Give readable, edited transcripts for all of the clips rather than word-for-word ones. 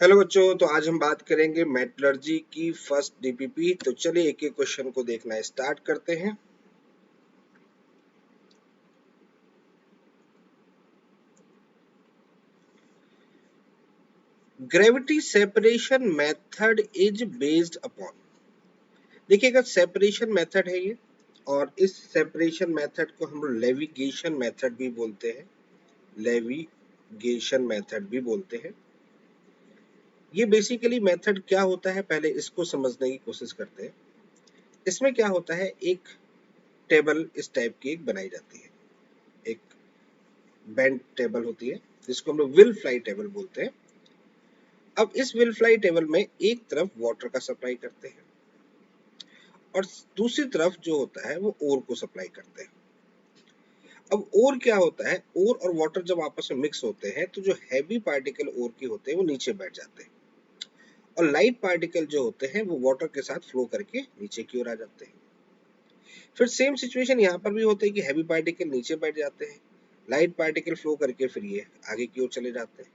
Hello बच्चों, तो आज हम बात करेंगे मेटलर्जी की फर्स्ट डीपीपी। तो चलिए एक एक क्वेश्चन को देखना स्टार्ट करते हैं। Gravity separation method is based upon. देखिएगा, सेपरेशन मेथड है ये, और इस सेपरेशन मेथड को हम लोग लेविगेशन मेथड भी बोलते हैं। लेविगेशन मेथड भी बोलते हैं। ये बेसिकली मेथड क्या होता है, पहले इसको समझने की कोशिश करते हैं। इसमें क्या होता है, एक टेबल इस टाइप की एक बनाई जाती है, एक बेंड टेबल होती है जिसको हम लोग विल फ्लाई टेबल बोलते हैं। अब इस विल फ्लाई टेबल में एक तरफ वाटर का सप्लाई करते हैं और दूसरी तरफ जो होता है वो ओर को सप्लाई करते हैं। अब ओर क्या होता है, ओर और वाटर जब आपस में मिक्स होते हैं तो जो हैवी पार्टिकल ओर के होते हैं वो नीचे बैठ जाते हैं, और लाइट पार्टिकल जो होते हैं वो वाटर के साथ फ्लो करके नीचे की ओर आ जाते हैं। फिर सेम सिचुएशन यहाँ पर भी होता है कि हैवी पार्टिकल नीचे बैठ जाते हैं, लाइट पार्टिकल फ्लो करके फिर ये आगे की ओर चले जाते हैं।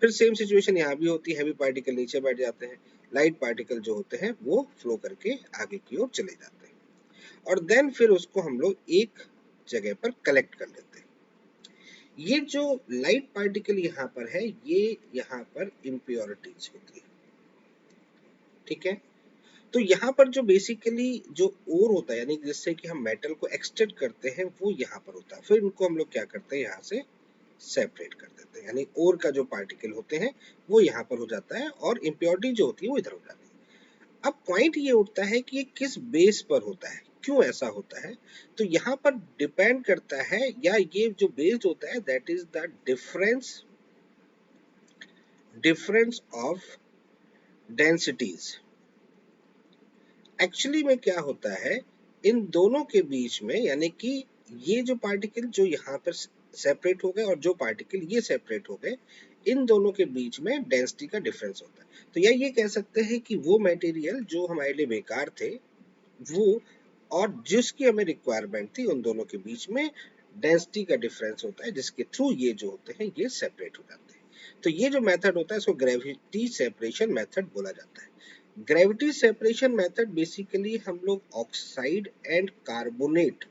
फिर सेम सिचुएशन यहाँ भी होती है, हैवी पार्टिकल नीचे बैठ जाते हैं, लाइट पार्टिकल जो होते हैं वो फ्लो करके आगे की ओर चले जाते हैं, और देन फिर उसको हम लोग एक जगह पर कलेक्ट कर लेते हैं। ये जो लाइट पार्टिकल यहाँ पर है, ये यहाँ पर इम्प्योरिटीज होती है, ठीक है। तो यहाँ पर जो बेसिकली जो ओर होता है, यानी जिससे कि हम मेटल को एक्सट्रैक्ट करते हैं, वो यहाँ पर होता है। फिर इनको हम लोग क्या करते हैं, यहाँ से सेपरेट कर देते हैं, यानी ओर का जो पार्टिकल होते हैं वो यहाँ पर हो जाता है और इम्प्योरिटी जो होती है वो इधर हो जाती है। अब पॉइंट ये उठता है कि ये किस बेस पर होता है, क्यों ऐसा होता है। तो यहाँ पर डिपेंड करता है, या ये जो बेस्ड होता है that is the difference of densities. Actually में क्या होता है, इन दोनों के बीच में, यानी कि ये जो पार्टिकल जो यहाँ पर सेपरेट हो गए और जो पार्टिकल ये सेपरेट हो गए, इन दोनों के बीच में डेंसिटी का डिफरेंस होता है। तो या ये कह सकते हैं कि वो मटेरियल जो हमारे लिए बेकार थे, वो और जिसकी हमें रिक्वायरमेंट थी, उन दोनों के बीच में डेंसिटी का डिफरेंस होता है, जिसके थ्रू ये जो होते हैं ये सेपरेट हो जाते हैं। तो ये जो मेथड होता है इसको ग्रेविटी सेपरेशन मेथड बोला जाता है। ग्रेविटी सेपरेशन मेथड बेसिकली हम लोग ऑक्साइड एंड कार्बोनेट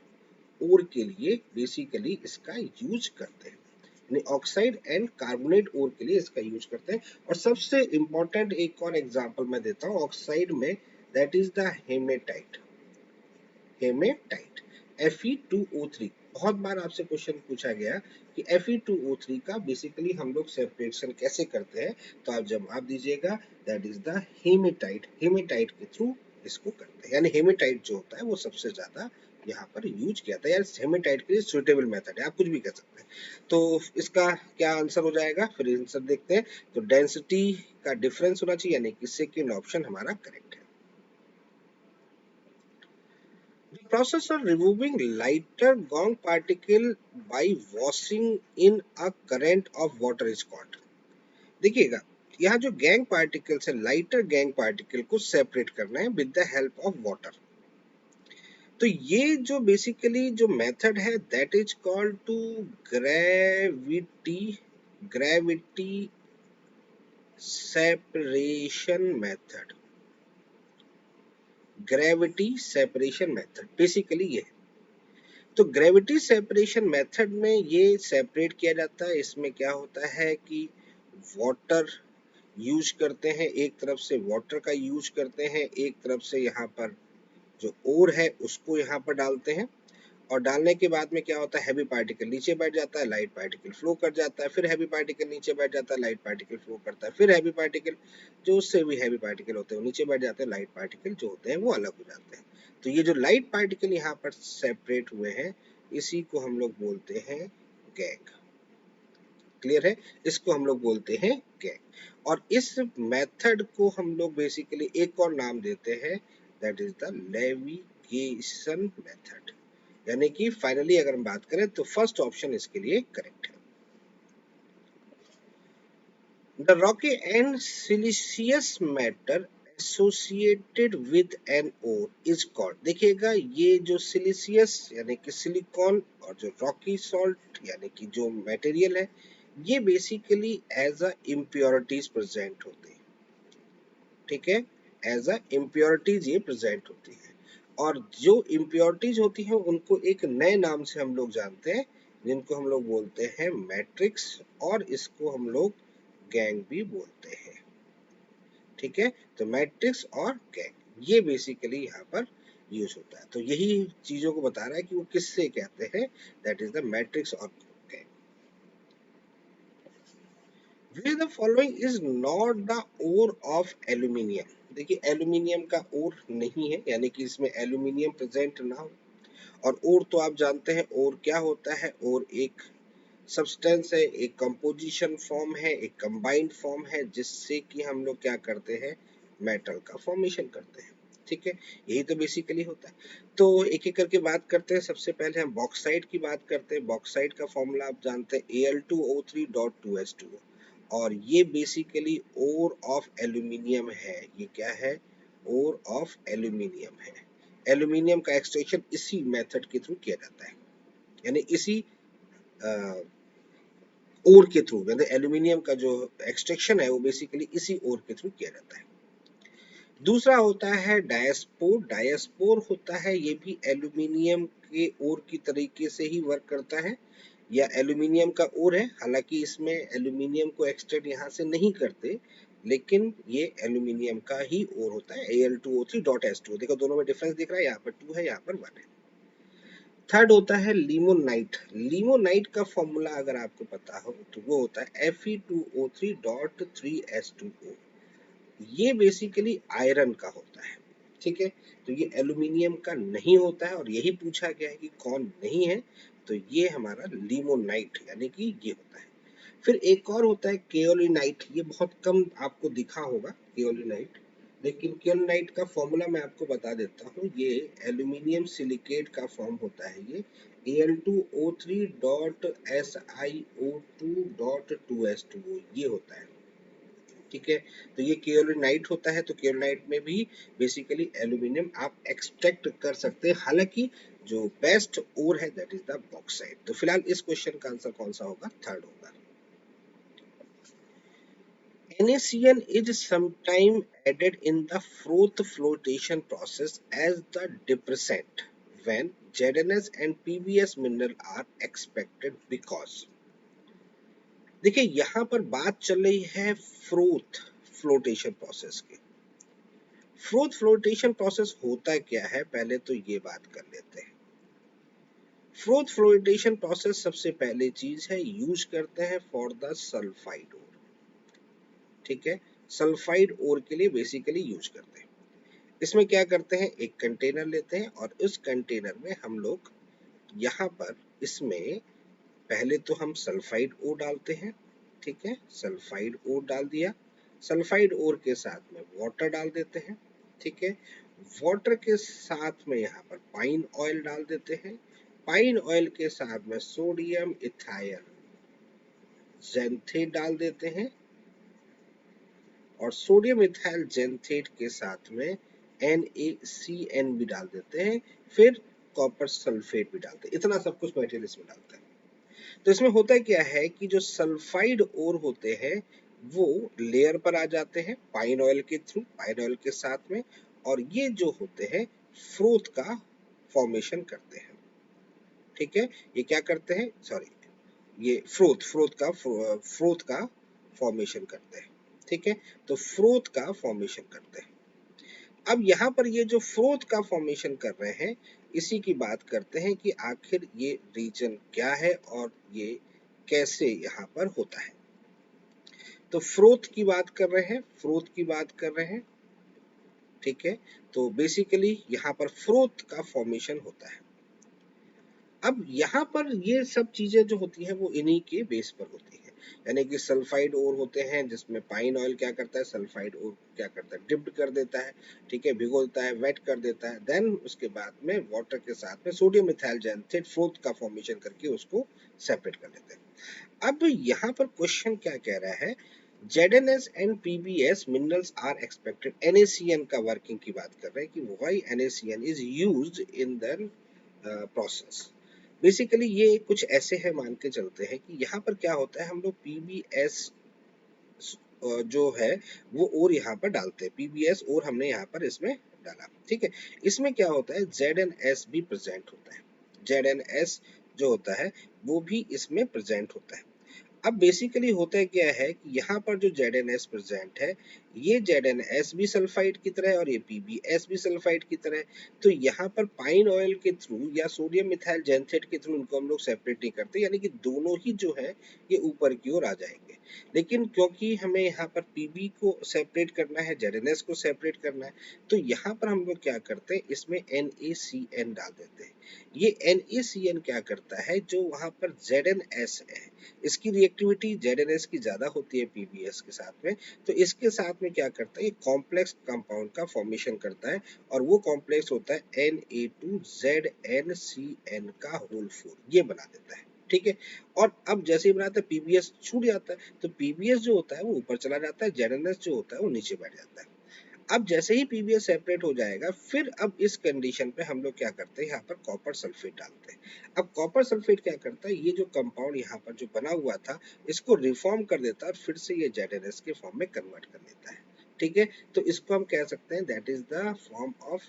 ओर के लिए बेसिकली इसका यूज करते हैं, यानी ऑक्साइड एंड कार्बोनेट ओर के लिए इसका यूज करते हैं। और सबसे इंपॉर्टेंट एक और एग्जांपल मैं देता हूँ ऑक्साइड में, that is the hematite. Hematite Fe2O3, बहुत बार आपसे क्वेश्चन पूछा गया कि Fe2O3 का बेसिकली हम लोग सेपरेशन कैसे करते हैं, तो आप जवाब दीजिएगा that is the hematite. Hematite के थ्रू इसको करते हैं, यानी हेमेटाइट जो होता है वो सबसे ज्यादा यहाँ पर यूज किया था, यार हेमेटाइट के लिए सुटेबल मेथड है, आप कुछ भी कह सकते हैं। तो इसका क्या आंसर हो जाएगा, फिर आंसर देखते हैं। तो डेंसिटी का डिफरेंस होना चाहिए, यानी कि सेकेंड ऑप्शन हमारा करेक्ट है। The process of removing lighter gong particle by washing in a current of water is called। देखिएगा, यहाँ जो गैंग पार्टिकल्स है, लाइटर गैंग पार्टिकल को सेपरेट करना है with the help of water. तो ये जो बेसिकली जो मेथड है that is called to gravity gravity separation method. Gravity separation method basically ये है। तो ग्रेविटी सेपरेशन मेथड में ये सेपरेट किया जाता है। इसमें क्या होता है कि वाटर यूज करते हैं, एक तरफ से वाटर का यूज करते हैं, एक तरफ से यहाँ पर जो ओर है उसको यहाँ पर डालते हैं, और डालने के बाद में क्या होता है, हैवी पार्टिकल नीचे बैठ जाता है, लाइट पार्टिकल फ्लो कर जाता है, फिर हैवी पार्टिकल नीचे बैठ जाता है, लाइट पार्टिकल फ्लो करता है, फिर हैवी पार्टिकल जो उससे भी हैवी पार्टिकल होते हैं वो नीचे बैठ जाते हैं, लाइट पार्टिकल जो होते हैं वो अलग हो जाते हैं। तो ये जो लाइट पार्टिकल यहाँ पर सेपरेट हुए हैं, इसी को हम लोग बोलते हैं गैग। क्लियर है, इसको हम लोग बोलते हैं गैग। और इस मेथड को हम लोग बेसिकली एक और नाम देते हैं, that is the levigation method. यानी कि फाइनली अगर हम बात करें तो फर्स्ट ऑप्शन इसके लिए करेक्ट है। The rocky and siliceous matter associated with an ore is called. देखिएगा, ये जो सिलिशियस यानी कि सिलिकॉन और जो रॉकी सॉल्ट यानी कि जो मटेरियल है, ये basically as a impurities present होते हैं। ठीक है, एज अ इम्प्योरिटीज ये प्रेजेंट होती है। और जो इम्प्योरिटीज होती हैं उनको एक नए नाम से हम लोग जानते हैं, जिनको हम लोग बोलते हैं मैट्रिक्स, और इसको हम लोग गैंग भी बोलते हैं। ठीक है, तो मैट्रिक्स और गैंग ये बेसिकली यहाँ पर यूज होता है। तो यही चीजों को बता रहा है कि वो किससे कहते हैं, दैट इज द मैट्रिक्स और gang. Which the following is not the ore of aluminium? देखिए एल्यूमिनियम का ओर नहीं है, यानी कि इसमें एल्यूमिनियम प्रेजेंट ना हो। और ओर तो आप जानते हैं ओर क्या होता है, ओर एक सब्सटेंस है, एक कंपोजिशन फॉर्म है, एक कंबाइंड फॉर्म है, जिससे कि हम लोग क्या करते हैं, मेटल का फॉर्मेशन करते हैं। ठीक है, यही तो बेसिकली होता है। तो एक एक करके बात करते हैं। सबसे पहले हम बॉक्साइट की बात करते हैं। बॉक्साइट का फॉर्मूला आप जानते हैं Al2O3.2H2O, और ये बेसिकली ओर ऑफ एल्यूमिनियम है। ये क्या है, ओर ऑफ एल्यूमिनियम है। एल्यूमिनियम का एक्सट्रैक्शन इसी मेथड के थ्रू किया जाता है, यानी इसी ओर के थ्रू, यानी एल्यूमिनियम का जो एक्सट्रैक्शन है वो बेसिकली इसी ओर के थ्रू किया जाता है। दूसरा होता है डायस्पोर। डायस्पोर होता है, ये भी एल्यूमिनियम के ओर की तरीके से ही वर्क करता है, या एल्यूमिनियम का ओर है, हालांकि इसमें एल्यूमिनियम को एक्सट्रैक्ट यहाँ से नहीं करते, लेकिन ये एल्यूमिनियम का ही ओर होता है, Al2O3.H2O। देखो दोनों में डिफरेंस दिख रहा है, यहाँ पर 2 है, यहाँ पर 1 है। थर्ड होता है लिमोनाइट। लिमोनाइट का फॉर्मूला अगर आपको पता हो तो वो होता है Fe2O3.3H2O। ये बेसिकली आयरन का होता है। ठीक है, तो ये एल्यूमिनियम का नहीं होता है, और यही पूछा गया है कि कौन नहीं है, तो ये हमारा लिमोनाइट यानी कि ये होता है। फिर एक और होता है केओलिनाइट। ये बहुत कम आपको दिखा होगा केओलिनाइट, लेकिन केओलिनाइट का फॉर्मूला मैं आपको बता देता हूँ। ये एल्यूमिनियम सिलिकेट का फॉर्म होता है। ये Al2O3.SiO2.2H2O ये होता है। ठीक है, तो ये केओलिनाइट होता है। तो केओलिनाइट में भी बेसिकली एल्यूमिनियम आप एक्सट्रैक्ट कर सकते हैं, हालांकि जो बेस्ट ओर है दैट इज द बॉक्साइट। तो फिलहाल इस क्वेश्चन का आंसर कौन सा होगा, थर्ड होगा। NaCN is sometimes added in the froth flotation process as the depressant when ZnS and PbS mineral are expected because। देखिए यहाँ पर बात चल रही है फ्रोथ फ्लोटेशन प्रोसेस की। फ्रोथ फ्लोटेशन प्रोसेस होता क्या है, पहले तो ये बात कर लेते हैं। फ्रोथ फ्लोटेशन प्रोसेस सबसे पहले चीज है, यूज करते हैं फॉर द सल्फाइड ओर। ठीक है, सल्फाइड ओर के लिए बेसिकली यूज करते हैं। इसमें क्या करते हैं, एक कंटेनर लेते हैं, और उस कंटेनर में हम लोग यहाँ पर इसमें पहले तो हम सल्फाइड ओर डालते हैं। ठीक है, सल्फाइड ओर डाल दिया। सल्फाइड ओर के साथ में वाटर डाल देते हैं। ठीक है, वाटर के साथ में यहाँ पर पाइन ऑयल डाल देते हैं। पाइन ऑयल के साथ में सोडियम इथाइल जेंथेट डाल देते हैं, और सोडियम इथाइल जेंथेट के साथ में NaCN भी डाल देते हैं, फिर कॉपर सल्फेट भी डालते हैं। इतना सब कुछ मटेरियल इसमें डालते हैं। तो इसमें होता क्या है कि जो सल्फाइड ओर होते हैं वो लेयर पर आ जाते हैं पाइन ऑयल के थ्रू, पाइन ऑयल के साथ में, और ये जो होते हैं फ्रोथ का फॉर्मेशन करते हैं। ठीक है, ये क्या करते हैं, सॉरी, ये फ्रोथ का फॉर्मेशन करते हैं। ठीक है, तो फ्रोथ का फॉर्मेशन करते हैं। अब यहाँ पर ये जो फ्रोथ का फॉर्मेशन कर रहे हैं, इसी की बात करते हैं कि आखिर ये रीजन क्या है और ये कैसे यहाँ पर होता है। तो फ्रोथ की बात कर रहे हैं, फ्रोथ की बात कर रहे हैं। ठीक है, तो बेसिकली यहाँ पर फ्रोथ का फॉर्मेशन होता है। अब यहाँ पर ये सब चीजें जो होती हैं वो इन्हीं के बेस पर होती है, यानी कि सल्फाइड ओर होते हैं जिसमें पाइन ऑयल क्या करता है, सल्फाइड ओर क्या करता है, डिप्ड कर देता है। ठीक है, भिगोता है, वेट कर देता है, देन उसके बाद में वाटर के साथ में सोडियम मिथाइल जेंथेट फ्रोथ का फॉर्मेशन करके उसको सेपरेट कर लेते हैं। अब यहाँ पर क्वेश्चन क्या कह रहा है, ZnS and PbS minerals are expected, NaCN का वर्किंग की बात कर रहे हैं कि why NaCN is used in the process। Basically ये कुछ ऐसे है, मान के चलते हैं कि यहाँ पर क्या होता है, हम लोग PbS जो है वो और यहाँ पर डालते हैं, पीबीएस और हमने यहाँ पर इसमें डाला, ठीक है। इसमें क्या होता है, जेड एन एस भी प्रेजेंट होता है, जेड एन एस जो होता है वो भी इसमें प्रेजेंट होता है। अब बेसिकली होता है क्या है कि यहाँ पर जो ZnS प्रेजेंट है, ये ZnS भी सल्फाइड की तरह है और ये PbS भी सल्फाइड की तरह है। तो यहाँ पर पाइन ऑयल के थ्रू या सोडियम मिथाइल जेंथेट के थ्रू इनको हम लोग सेपरेट नहीं करते, यानी कि दोनों ही जो है ये ऊपर की ओर आ जाएंगे। लेकिन क्योंकि हमें यहाँ पर Pb को सेपरेट करना है, ZnS को सेपरेट करना है, तो यहाँ पर हम लोग क्या करते हैं, इसमें NaCN डाल देते हैं। ये NaCN क्या करता है, जो वहाँ पर ZnS है इसकी रिएक्टिविटी ZnS की ज्यादा होती है PbS के साथ में, तो इसके साथ में क्या करता है, ये कॉम्प्लेक्स कंपाउंड का फॉर्मेशन करता है और वो कॉम्प्लेक्स होता है Na2ZnCN का होल 4, ये बना देता है, ठीक है। और अब जैसे ही बनाता है PbS छूट जाता है, तो PbS जो होता है वो ऊपर चला जाता है, ZnS जो होता है वो नीचे बैठ जाता है। अब जैसे ही पीबीएस सेपरेट हो जाएगा, फिर अब इस कंडीशन पे हम लोग क्या करते हैं, यहाँ पर कॉपर सल्फेट डालते हैं। अब कॉपर सल्फेट क्या करता है, ये जो कंपाउंड यहाँ पर जो बना हुआ था इसको रिफॉर्म कर देता है और फिर से ये ZnS के फॉर्म में कन्वर्ट कर देता है, ठीक है। तो इसको हम कह सकते हैं that is the form of,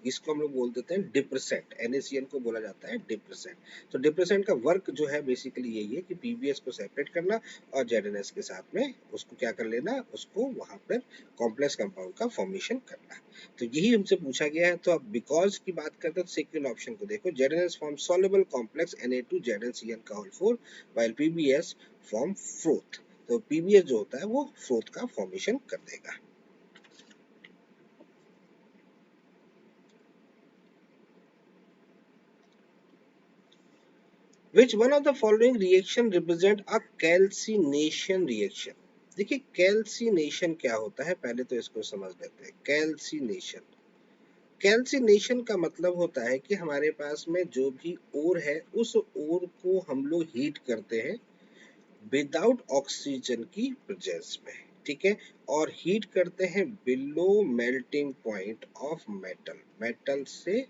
इसको हम लोग बोल देते हैं डिप्रेसेंट, NaCN को बोला जाता है डिप्रेसेंट। तो डिप्रेसेंट का वर्क जो है बेसिकली यही है कि पीबीएस को सेपरेट करना और ZnS के साथ में उसको क्या कर लेना, उसको वहां पर कॉम्प्लेक्स कंपाउंड का फॉर्मेशन करना। तो यही हमसे पूछा गया है। तो अब बिकॉज की बात करते हैं, सेकंड ऑप्शन को देखो, ZnS form soluble complex Na2ZnCN का whole 4 while PbS form froth. तो PbS जो होता है वो फ्रोथ का फॉर्मेशन कर देगा। Which one of the following reaction represent a calcination reaction? देखिए कैल्सिनेशन क्या होता है, पहले तो इसको समझ लेते हैं। कैल्सिनेशन, कैल्सिनेशन का मतलब होता है कि हमारे पास में जो भी ओर है उस ओर को हम लोग हीट करते हैं विदाउट ऑक्सीजन की प्रेजेंस में, ठीक है। और हीट करते हैं below melting point of metal, metal से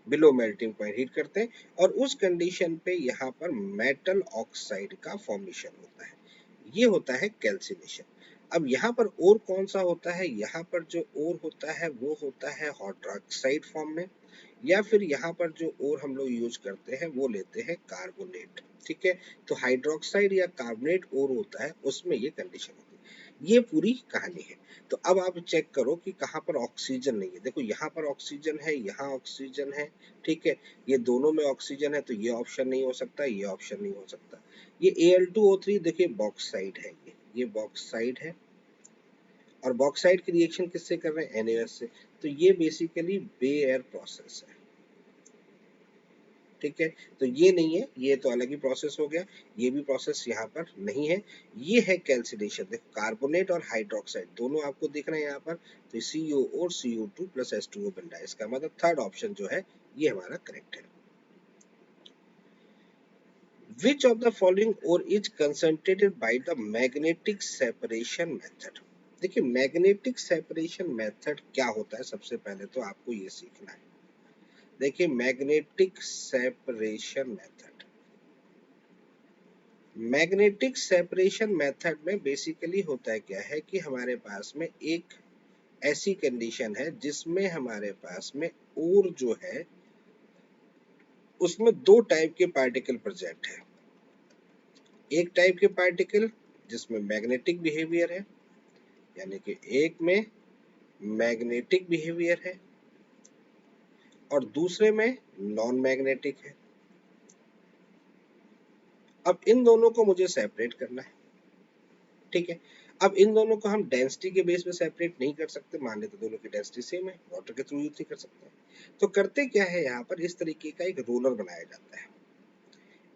बिलो मेल्टिंग पॉइंट हीट करते हैं और उस कंडीशन पे यहाँ पर मेटल ऑक्साइड का फॉर्मेशन होता है, ये होता है कैल्सिनेशन। अब यहाँ पर और कौन सा होता है, यहाँ पर जो और होता है वो होता है हाइड्रोक्साइड फॉर्म में, या फिर यहाँ पर जो और हम लोग यूज करते हैं वो लेते हैं कार्बोनेट, ठीक है। तो हाइड्रोक्साइड या कार्बोनेट और होता है, उसमें ये कंडीशन होती है। ये पूरी कहानी है। तो अब आप चेक करो कि कहाँ पर ऑक्सीजन नहीं है। देखो यहाँ पर ऑक्सीजन है, यहाँ ऑक्सीजन है, ठीक है। ये दोनों में ऑक्सीजन है, तो ये ऑप्शन नहीं हो सकता, ये ऑप्शन नहीं हो सकता। ये Al2O3 देखिए बॉक्साइड है, ये बॉक्साइड है और बॉक्साइड की रिएक्शन किससे कर रहे हैं, NaOH से। तो ये बेसिकली बेयर प्रोसेस है, ठीक है। तो ये नहीं है, ये तो अलग ही प्रोसेस हो गया, ये भी प्रोसेस यहाँ पर नहीं है। ये है कैल्सिनेशन। देखो कार्बोनेट और हाइड्रोक्साइड दोनों आपको दिख रहे हैं यहाँ पर, तो CO और CO2 प्लस H2O बन रहा है, इसका मतलब थर्ड ऑप्शन जो है ये हमारा करेक्ट है। Which of the following ore is concentrated by the magnetic separation method? देखिए मैग्नेटिक सेपरेशन मेथड क्या होता है, सबसे पहले तो आपको ये सीखना है। देखिए magnetic separation method, magnetic separation method में बेसिकली होता है क्या है कि हमारे पास में एक ऐसी कंडीशन है जिसमें हमारे पास में और जो है उसमें दो टाइप के पार्टिकल प्रेजेंट है। एक टाइप के पार्टिकल जिसमें मैग्नेटिक बिहेवियर है, यानी कि एक में मैग्नेटिक बिहेवियर है और दूसरे में नॉन मैग्नेटिक है। अब इन दोनों को मुझे सेपरेट करना है, ठीक है। अब इन दोनों को हम डेंसिटी के बेस पे सेपरेट नहीं कर सकते, मान लेते दोनों की डेंसिटी सेम है, वाटर के थ्रू यूज नहीं कर सकते। तो करते क्या है, यहाँ पर इस तरीके का एक रोलर बनाया जाता है,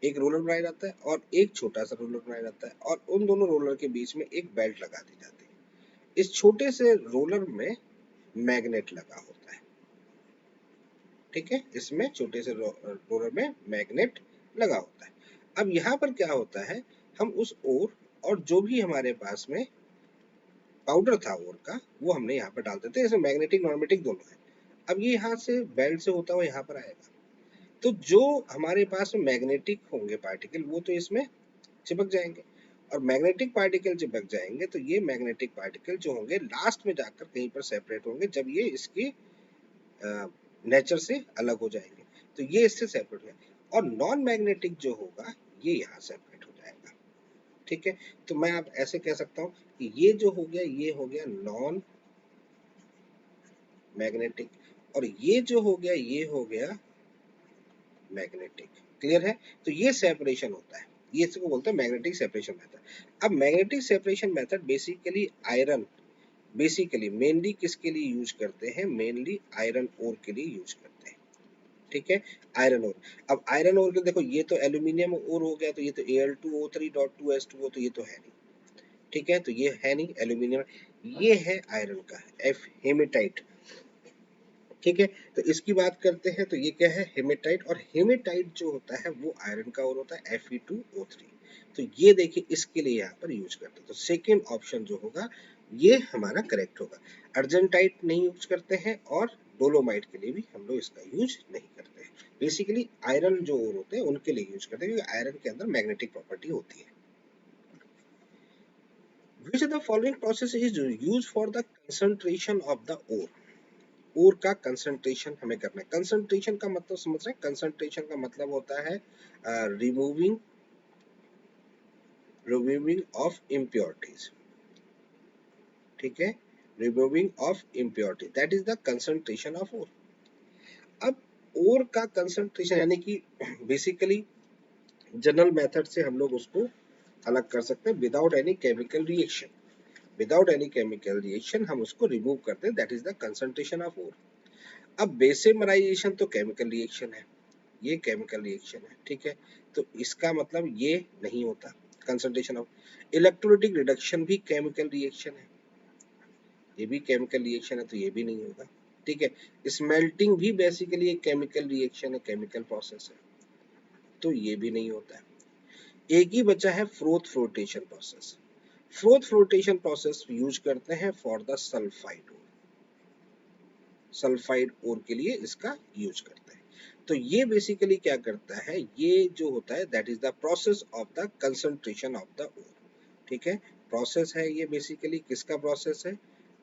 एक रोलर बनाया जाता है और एक छोटा सा रोलर बनाया जाता है और उन दोनों रोलर के बीच में एक बेल्ट लगा दी जाती है। इस छोटे से रोलर में मैग्नेट लगा होता है, ठीक है। इसमें छोटे से रोलर में मैग्नेट लगा होता है। अब यहाँ पर क्या होता है, हम उस ओर और जो भी हमारे पास में पाउडर था ओर का वो हमने यहाँ पर डाल देते हैं। इसमें मैग्नेटिक नॉन मैग्नेटिक दोनों है। अब ये यहाँ से बेल्ट से होता हुआ यहाँ पर आएगा, तो जो हमारे पास में मैग्नेटिक होंगे पार्टिकल वो तो इसमें चिपक जाएंगे और मैग्नेटिक पार्टिकल जब बच जाएंगे तो ये मैग्नेटिक पार्टिकल जो होंगे लास्ट में जाकर कहीं पर सेपरेट होंगे जब ये इसकी नेचर से अलग हो जाएंगे, तो ये इससे सेपरेट है। और नॉन मैग्नेटिक जो होगा ये यहाँ सेपरेट हो जाएगा। ठीक है, तो मैं आप ऐसे कह सकता हूँ कि ये जो हो गया ये हो गया नॉन मैग्नेटिक, और ये जो हो गया ये हो गया मैग्नेटिक। क्लियर है? तो ये सेपरेशन होता है, ये इसको बोलते हैं मैग्नेटिक सेपरेशन मेथड। अब magnetic separation method basically iron, basically mainly किसके लिए यूज करते हैं, मेनली आयरन ओर के लिए यूज करते हैं। ठीक है, आयरन ओर। अब आयरन ओर के देखो ये तो एल्यूमिनियम ओर हो गया, तो ये तो Al2O3.2S2O, तो ये तो है नहीं। ठीक है, तो ये है नहीं एल्यूमिनियम, ये है आयरन का एफ हेमेटाइट। ठीक है, तो इसकी बात करते हैं, तो ये क्या है, हेमेटाइट। और हेमेटाइट जो होता है वो आयरन का और होता है Fe2O3। तो ये देखिए इसके लिए यहाँ पर यूज करते हैं, तो सेकेंड ऑप्शन जो होगा ये हमारा करेक्ट होगा। अर्जेंटाइट नहीं यूज करते हैं और डोलोमाइट के लिए भी हम लोग इसका यूज नहीं करते हैं। बेसिकली आयरन जो ओर होते हैं उनके लिए यूज करते हैं, क्योंकि आयरन के अंदर मैग्नेटिक प्रॉपर्टी होती है। Which of the following process is used for the concentration of the ore? ओर का कंसंट्रेशन हमें करना है। कंसंट्रेशन का मतलब समझ रहे हैं, कंसंट्रेशन का मतलब होता है रिमूविंग रिमूविंग ऑफ इम्प्योरिटीज। ठीक है, removing of impurity, that is the concentration of ore. अब ओर का कंसंट्रेशन यानी कि बेसिकली जनरल मेथड से हम लोग उसको अलग कर सकते हैं, without any chemical reaction. Without any chemical reaction हम उसको रिमूव करते हैं, that is the concentration of ore. अब बेसेमराइजेशन तो केमिकल रिएक्शन है, ये केमिकल रिएक्शन है। ठीक है, तो इसका मतलब ये नहीं होता कंसंट्रेशन ऑफ। इलेक्ट्रोलाइटिक रिडक्शन भी केमिकल रिएक्शन है, ये भी केमिकल रिएक्शन है, तो ये भी नहीं होगा। ठीक है, स्मेल्टिंग भी बेसिकली एक केमिकल रिएक्शन है, केमिकल प्रोसेस है, तो ये भी नहीं होता है। एक ही बचा है froth flotation process. Froth flotation process use करते हैं for the sulphide ore, sulphide ore के लिए इसका यूज करते हैं। तो ये बेसिकली क्या करता है, ये जो होता है that is the process of the concentration of the ore. ठीक है, प्रोसेस है ये, बेसिकली किसका प्रोसेस है,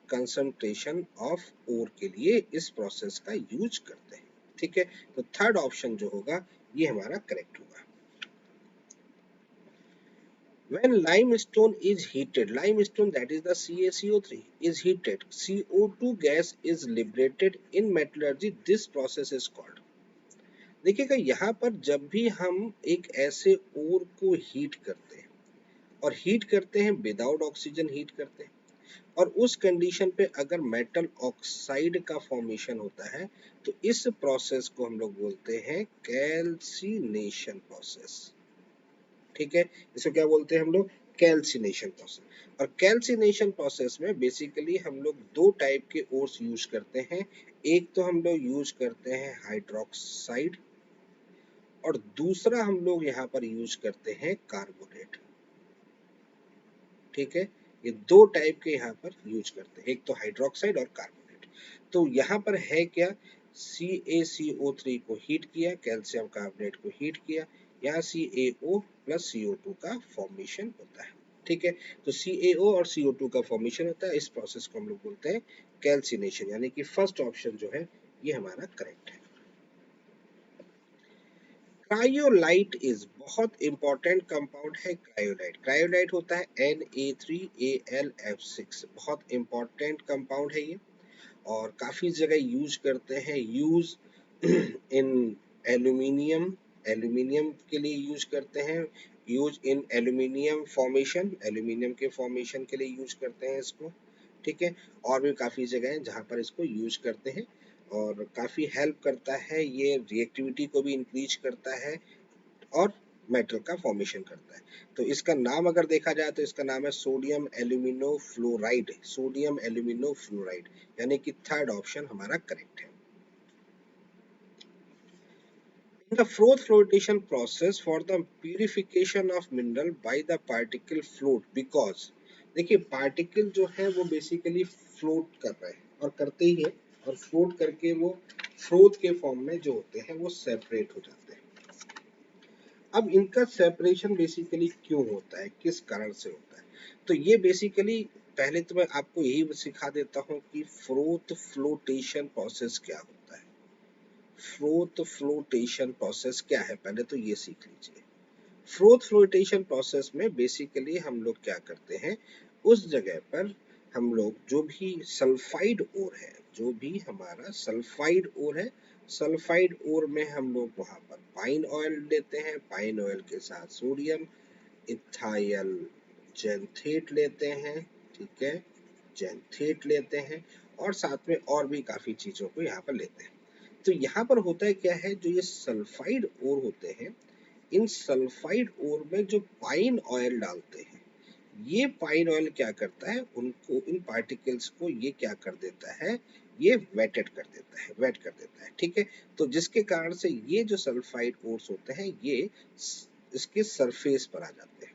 कंसंट्रेशन ऑफ ओर के लिए इस प्रोसेस का यूज करते हैं। ठीक है, तो थर्ड ऑप्शन जो होगा ये हमारा करेक्ट होगा। When limestone is heated, limestone that is the CaCO3 is heated, CO2 gas is liberated in metallurgy, this process is called। देखिएगा यहाँ पर जब भी हम एक ऐसे ओर को हीट करते हैं, और हीट करते हैं विदाउट ऑक्सीजन हीट करते हैं, और उस कंडीशन पे अगर मेटल ऑक्साइड का फॉर्मेशन होता है, तो इस प्रोसेस को हम लोग बोलते हैं कैल्सिनेशन प्रोसेस। ठीक है, इसको क्या बोलते हैं हम लोग, कैल्सिनेशन प्रोसेस। और कैल्सिनेशन प्रोसेस में बेसिकली हम लोग दो टाइप के ओर्स यूज करते हैं। एक तो हम लोग यूज करते हैं हाइड्रोक्साइड, और दूसरा हम लोग यहाँ पर यूज करते हैं कार्बोनेट। ठीक है, ये दो टाइप के यहाँ पर यूज करते हैं, एक तो हाइड्रोक्साइड और कार्बोनेट। तो यहाँ पर है क्या, CaCO3 को हीट किया, कैल्शियम कार्बोनेट को हीट किया, यहाँ CaO प्लस CO2 का फॉर्मेशन होता है। ठीक है, तो CaO और CO2 का फॉर्मेशन होता है, इस प्रोसेस को हम लोग बोलते हैं कैल्सिनेशन, यानी कि फर्स्ट ऑप्शन जो है ये हमारा करेक्ट है। क्रायोलाइट इज बहुत इंपॉर्टेंट कंपाउंड है क्रायोलाइट। क्रायोलाइट होता है Na3Al(F6), बहुत इंपॉर्टेंट कंपाउंड है ये, और काफी जगह यूज करते हैं, यूज इन एल्यूमिनियम, एल्यूमिनियम के लिए यूज करते हैं, use in aluminium formation, aluminium के फॉर्मेशन के लिए यूज करते हैं इसको। ठीक है, और भी काफी जगह है जहाँ पर इसको यूज करते हैं, और काफी हेल्प करता है, ये रिएक्टिविटी को भी इंक्रीज करता है और मेटल का फॉर्मेशन करता है। तो इसका नाम अगर देखा जाए तो इसका नाम है sodium alumino fluoride, sodium alumino fluoride, यानी कि थर्ड ऑप्शन हमारा करेक्ट है। In the froth flotation process for the purification of mineral by the particle float, because देखिए पार्टिकल जो है वो बेसिकली फ्लोट कर रहे हैं और करते ही है, और फ्लोट करके वो फ्रोथ के फॉर्म में जो होते हैं वो सेपरेट हो जाते हैं। अब इनका सेपरेशन बेसिकली क्यों होता है, किस कारण से होता है, तो ये बेसिकली पहले तो मैं आपको यही सिखा देता हूँ कि फ्रोथ फ्लोटेशन प्रोसेस क्या होता है। फ्रोथ फ्लोटेशन प्रोसेस क्या है, पहले तो ये सीख लीजिए। फ्रोथ फ्लोटेशन प्रोसेस में बेसिकली हम लोग क्या करते हैं, उस जगह पर हम लोग जो भी सल्फाइड ओर है, जो भी हमारा सल्फाइड ओर है, सल्फाइड ओर में हम लोग वहां पर पाइन ऑयल लेते हैं, पाइन ऑयल के साथ सोडियम इथाइल जेंथेट लेते हैं, ठीक है, जेंथेट लेते हैं, और साथ में और भी काफी चीजों को यहाँ पर लेते हैं। तो यहाँ पर होता है क्या है, जो ये सल्फाइड ओर होते हैं, इन सल्फाइड ओर में जो पाइन ऑयल डालते हैं, ये पाइन ऑयल क्या करता है, उनको इन पार्टिकल्स को ये क्या कर देता है, ये वेटेड कर देता है, वेट कर देता है, ठीक है। तो जिसके कारण से ये जो सल्फाइड ओर्स होते हैं ये इसके सरफेस पर आ जाते हैं,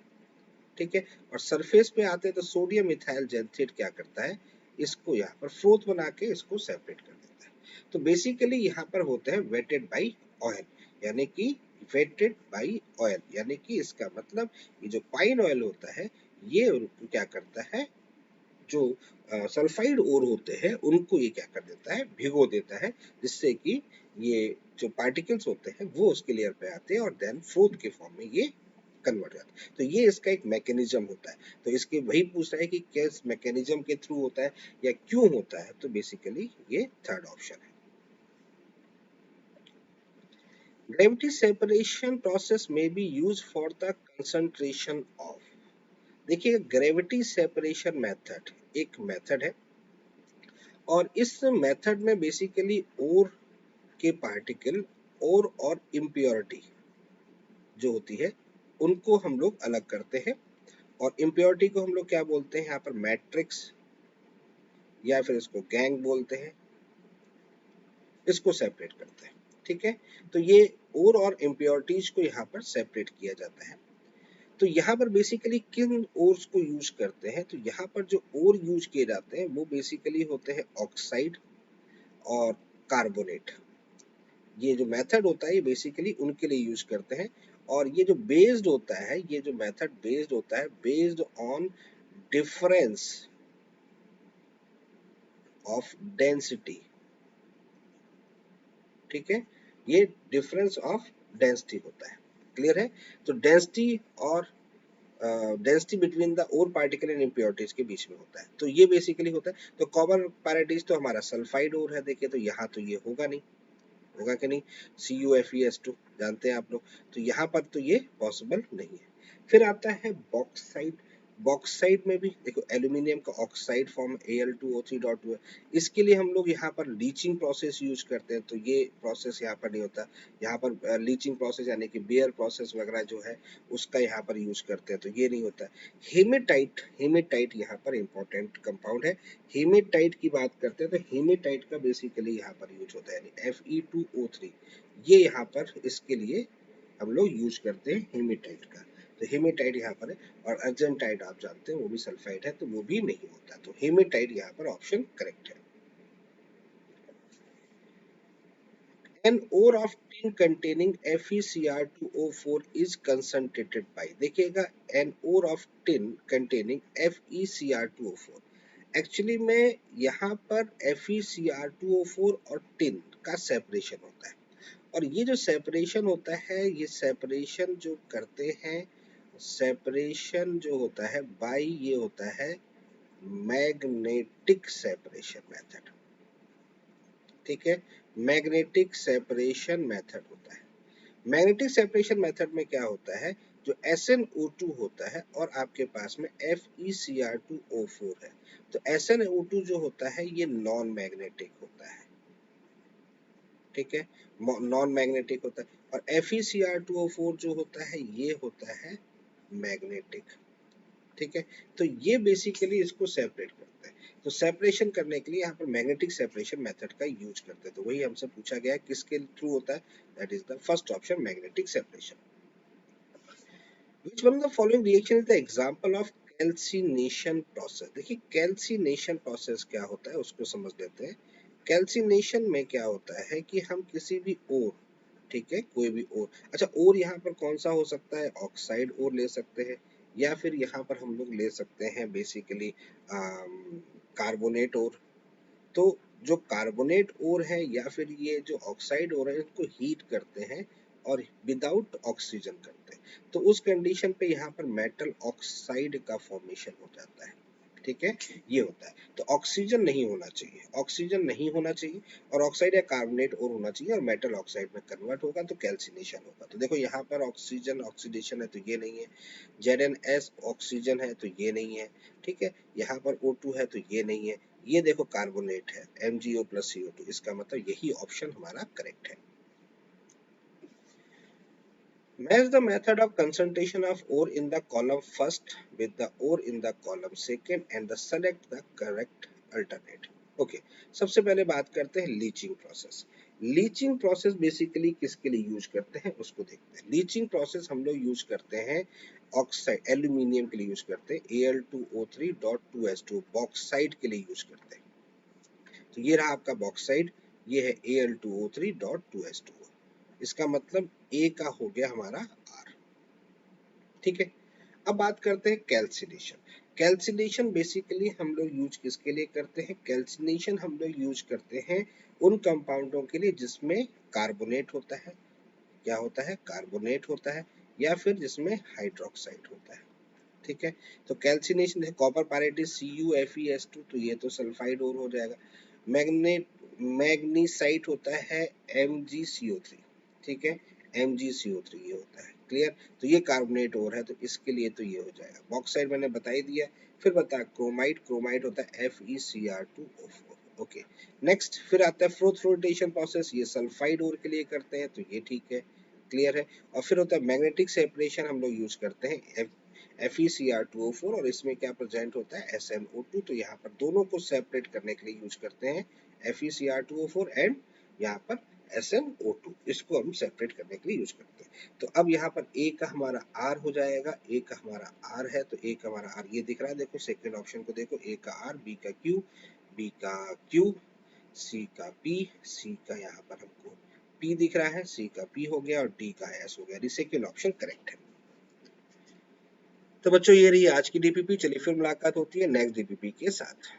ठीक है। और सरफेस पे आते हैं तो सोडियम इथाइल जेंथेट क्या करता है, इसको यहाँ पर फ्लोथ बना के इसको सेपरेट कर देता है। तो बेसिकली यहाँ पर होते हैं वेटेड बाई ऑयल, यानी कि वेटेड बाई ऑयल, यानी कि इसका मतलब ये जो पाइन ऑयल होता है ये उनको क्या करता है, जो सल्फाइड ओर होते हैं उनको ये क्या कर देता है, भिगो देता है, जिससे कि ये जो पार्टिकल्स होते हैं वो उसके लेयर पे आते हैं और देन फ्लोथ के फॉर्म में ये कन्वर्ट जाता है। तो ये इसका एक मैकेनिज्म होता है। तो इसके वही पूछ रहा है कि किस मैकेनिज्म के थ्रू होता है या क्यों होता है, तो बेसिकली ये थर्ड ऑप्शन है। ग्रेविटी सेपरेशन प्रोसेस में B use for the concentration of, देखिए ग्रेविटी सेपरेशन मेथड एक मेथड है, और इस मेथड में बेसिकली ओर के पार्टिकल और इम्प्योरिटी जो होती है उनको हम लोग अलग करते हैं, और इम्प्योरिटी को हम लोग क्या बोलते हैं यहाँ पर, मैट्रिक्स या फिर इसको गैंग बोलते हैं, इसको सेपरेट करते हैं, ठीक है। तो ये ओर और इम्प्योरिटीज को यहाँ पर सेपरेट किया जाता है। तो यहाँ पर बेसिकली किन ओर्स को यूज करते हैं, तो यहाँ पर जो ओर यूज किए जाते हैं वो बेसिकली होते हैं ऑक्साइड और कार्बोनेट। ये जो मेथड होता है ये बेसिकली उनके लिए यूज करते हैं, और ये जो बेस्ड होता है, ये जो मेथड बेस्ड होता है based on difference of density, ठीक है, ये डिफरेंस ऑफ डेंसिटी होता है, क्लियर है। तो डेंसिटी और density between the ore particle and impurities के बीच में होता है, तो ये बेसिकली होता है। तो कॉमन पैराडाइज तो हमारा सल्फाइड ओर है, देखिए तो यहाँ तो ये होगा नहीं, होगा कि नहीं, CuFeS2 जानते हैं आप लोग, तो यहाँ पर तो ये पॉसिबल नहीं है। फिर आता है बॉक्साइट। बॉक्साइट में भी देखो एल्यूमिनियम का ऑक्साइड फॉर्म Al2O3.2 है, इसके लिए हम लोग यहाँ पर लीचिंग प्रोसेस यूज करते हैं, तो ये प्रोसेस यहाँ पर नहीं होता। यहाँ पर लीचिंग प्रोसेस यानी कि बेयर प्रोसेस वगैरह जो है उसका यहाँ पर यूज करते हैं, तो ये नहीं होता। हेमेटाइट, हेमेटाइट यहाँ पर इंपॉर्टेंट कंपाउंड है। हेमेटाइट की बात करते हैं तो हेमेटाइट का बेसिकली यहाँ पर यूज होता है, यानी Fe2O3, ये यहाँ पर इसके लिए हम लोग यूज करते हैं हेमेटाइट का। तो हेमेटाइट यहाँ पर है, और अर्जेंटाइट आप जानते हैं वो भी सल्फाइड है, तो वो भी नहीं होता, तो हेमेटाइट यहाँ पर ऑप्शन करेक्ट है। An ore of tin containing FeCr2O4 is concentrated by, देखिएगा an ore of tin containing FeCr2O4, actually में यहाँ पर FeCr2O4 और टिन का सेपरेशन होता है, और ये जो सेपरेशन होता है ये सेपरेशन जो करते हैं, सेपरेशन जो होता है बाई ये होता है मैग्नेटिक सेपरेशन मेथड, ठीक है, मैग्नेटिक सेपरेशन मेथड होता है। मैग्नेटिक सेपरेशन मेथड में क्या होता है, जो SnO2 होता है और आपके पास में FeCr2O4 है, तो SnO2 जो होता है ये नॉन मैग्नेटिक होता है, ठीक है, नॉन मैग्नेटिक होता है, और FeCr2O4 जो होता है ये होता है मैग्नेटिक, ठीक है। तो ये बेसिकली इसको सेपरेट करता है, तो सेपरेशन करने के लिए यहाँ पर मैग्नेटिक सेपरेशन मेथड का यूज करते हैं, तो वही हमसे पूछा गया किसके थ्रू होता है, that is the first option magnetic separation. Which one of the following reaction is the example of calcination process, देखिए calcination process क्या होता है उसको समझ लेते हैं। calcination में क्या होता है कि हम किसी भी ओर, ठीक है, कोई भी और। अच्छा, और यहाँ पर कौन सा हो सकता है, ऑक्साइड और ले सकते हैं, या फिर यहाँ पर हम लोग ले सकते हैं बेसिकली कार्बोनेट और। तो जो कार्बोनेट और है या फिर ये जो ऑक्साइड और है, इनको हीट करते हैं और विदाउट ऑक्सीजन करते हैं, तो उस कंडीशन पे यहाँ पर मेटल ऑक्साइड का फॉर्मेशन हो जाता है, ठीक है, ये होता है। तो ऑक्सीजन नहीं होना चाहिए, ऑक्सीजन नहीं होना चाहिए, और ऑक्साइड या कार्बोनेट और होना चाहिए, और मेटल ऑक्साइड में कन्वर्ट होगा तो कैल्सिनेशन होगा। तो देखो यहाँ पर ऑक्सीजन ऑक्सीडेशन है तो ये नहीं है, ZnS ऑक्सीजन है तो ये नहीं है, ठीक है, यहाँ पर O2 है तो ये नहीं है, ये देखो कार्बोनेट है MgO + CO2, इसका मतलब यही ऑप्शन हमारा करेक्ट है। Match the method of concentration of ore in the column first with the ore in the column second and the select the correct alternate. Okay, सबसे पहले बात करते हैं leaching process. Leaching process basically किसके लिए use करते हैं उसको देखते हैं। लीचिंग प्रोसेस हम लोग यूज करते हैं ऑक्साइड एल्यूमिनियम के लिए यूज करते हैं, Al2O3.2S2 बॉक्साइड के लिए यूज करते हैं। तो ये रहा आपका बॉक्साइड, ये है Al2O3.2S2, इसका मतलब A का हो गया हमारा R, ठीक है। अब बात करते हैं कैल्सिनेशन। कैल्सिनेशन बेसिकली हम लोग यूज किसके लिए करते हैं, कैल्सिनेशन हम लोग यूज करते हैं उन कंपाउंडों के लिए जिसमें कार्बोनेट होता है, क्या होता है, कार्बोनेट होता है, या फिर जिसमें हाइड्रोक्साइड होता है, ठीक है। तो कैल्सिनेशन है कॉपर पायरेट CuFeS2, तो ये तो सल्फाइड और हो जाएगा। मैग्नेट मैग्नीसाइट होता है MgCO3, ठीक है, MgCO3 ये होता है, क्लियर। तो ये कार्बोनेट और है तो इसके लिए तो ये हो जाएगा। बॉक्साइड मैंने बता ही दिया। फिर बता क्रोमाइट, क्रोमाइट होता है FeCr2O4, ओके। नेक्स्ट फिर आता है फ्लोटेशन प्रोसेस, ये सल्फाइड और के लिए करते हैं तो ये ठीक है, क्लियर है। और फिर होता है मैग्नेटिक सेपरेशन, हम लोग यूज करते हैं FeCr2O4, और इसमें क्या प्रेजेंट होता है SnO2, तो यहाँ पर दोनों को सेपरेट करने के लिए यूज करते हैं FeCr2O4 एंड यहाँ पर SnO2, इसको हम सेपरेट करने के लिए यूज करते हैं। तो अब यहाँ पर A का हमारा R हो जाएगा, A का हमारा R है तो A का हमारा R ये दिख रहा है, देखो सेकेंड ऑप्शन को देखो, A का R, B का Q, B का Q, C का P, C का यहाँ पर हमको P दिख रहा है, C का P हो गया और D का S हो गया, सेकेंड ऑप्शन करेक्ट है। तो बच्चों ये रही आज की DPP, चलिए फिर मुलाकात होती है नेक्स्ट DPP के साथ।